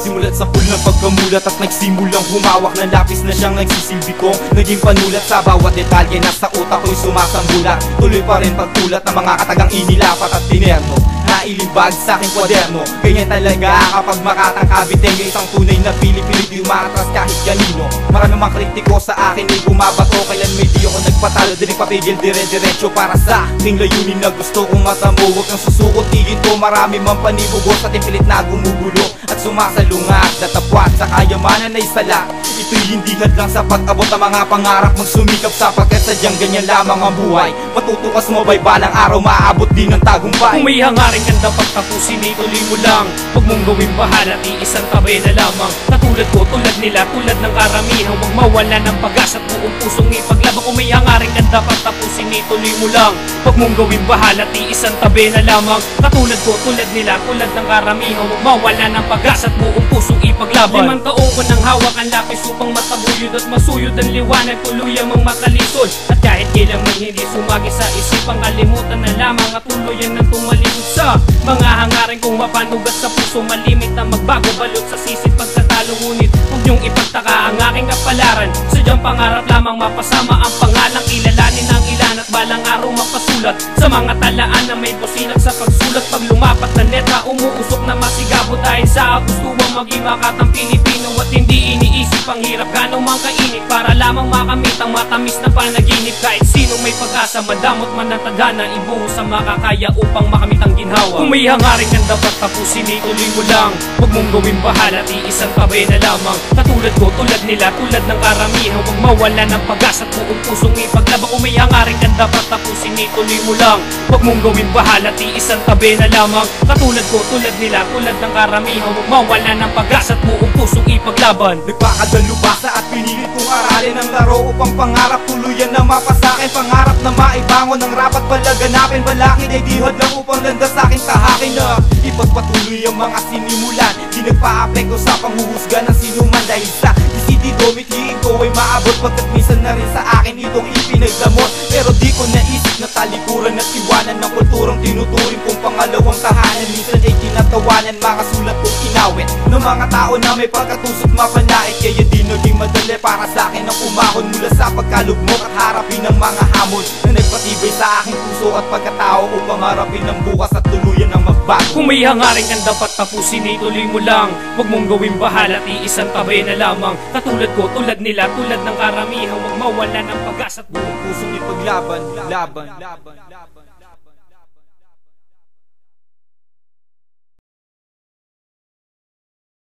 Simulat sa pool ng pagkamulat at nagsimulang humawak ng lapis na siyang nagsisilbi kong naging panulat. Sa bawat detalye nasa utak ko'y sumasambulat. Tuloy pa rin pagtulat ng mga katagang inilapat at tinerno, nailibag sa aking kwaderno. Ganyan talaga kapag makatangkabiteng ng isang tunay na pili-pili, di umatras kahit kanino. Marami mga kritiko sa akin ay bumabato, kailan may di ako nagpatalo, di nagpapigil, dire-diretso para sa aking layunin na gusto kong matamo. Huwag kang susukot, tigil ko, marami mang panibugo sa timpilit na gumugulo at sumasalungat. Datapwat sa kayamanan ay sala, ito'y hindi hadlang sa pag-abot ng mga pangarap. Magsumikap sapagkat sadyang ganyan lamang ang buhay. Matutukas mo ba'y balang araw maaabot din ng tagumpay. Kung may hangarin kang dapat tapusin, ituloy mo lang. Huwag mong gawing bahala, iisang tabi na lamang. Katulad ko, tulad nila, tulad ng karamihan. Huwag mawala ng pag-asa at buong pusong ipaglaban. Kung may hangarin kang dapat tapusin, ituloy mo lang. Huwag mong gawing bahala, iisang tabi na lamang. Katulad ko, tulad nila, tulad ng karamihan. Huwag mawala ng pag-asa at buong pusong ipaglaban. 5 taon ko nang hawak ang lapis upang mataguyod at masuyod ang liwanag, tuluyan mong makalisod. At kahit kailan man hindi sumagi sa isipang kalimutan na lamang at tuluyan ng tumalikod sa mga hangarin kong mapanugat sa puso. Malimit na magbago, balot sa sisit pagkatalo. Ngunit huwag niyong ipagtaka ang aking kapalaran. Sadyang pangarap lamang mapasama ang pangalang, kilalanin ang ilan at balang araw mapasulat sa mga talaan na may businag sa pagsulat. Pag lumapat na letra, umuusok na masigabo dahil sa gustuwang maging makatang Pilipino at hindi iniisip ang hirap gano'ng mang kainit para lamang makamit ang matamis na panaginip. Kahit sino may pag-asa, madamot man ang tadhana, ibuhos sa makakaya upang makamit ang ginhawa. Kung may hangarin kang dapat tapusin, ituloy mo lang. Huwag mong gawing bahala, iisang tabi na lamang. Katulad ko, tulad nila, tulad ng karamihan. Huwag mawala ng pag-asa at buong pusong ipaglaban. Kung may hangarin kang dapat tapusin, ituloy mo lang. Huwag mong gawing bahala, iisang tabi na lamang. Katulad ko, tulad nila, tulad ng karamihan. Huwag mawala ng pag-asa at buong pusong ipaglaban. Nagpakadalubasa at pinilit kong aralin ang laro upang pangarap tuluyan na mapasakin. Pangarap na maibangon ang rapat palaganapin. Balakid ay dihad lang upang landas sa aking tahakin na ipagpatuloy ang mga sinimulan. Di nagpa-apekto sa panghuhusga ng sinuman dahil sa desidido mithiin ko ay maabot. Pagkat minsan na rin sa akin itong ipinagdamot, pero di ko naisip na talikuran at iwanan ng kulturang tinuturing kong pangalawang tahanan. Minsan ay tinatawanan, makasulat kong inawit ng mga tao na may pagkatusok mapanait. Kaya di naging madali para sa akin ang umahon mula sa pagkalugmok at harapin ang mga hamon na nagpatibay sa aking puso at pagkatao upang harapin ang bukas at tuluyan ang magbago. Kung may hangarin kang dapat tapusin, ituloy mo lang. Huwag mong gawing bahala, iisang tabi na lamang. Katulad ko, tulad nila, tulad ng karamihan. Huwag mawala ng pag-asa at buong Pusong ipaglaban, laban.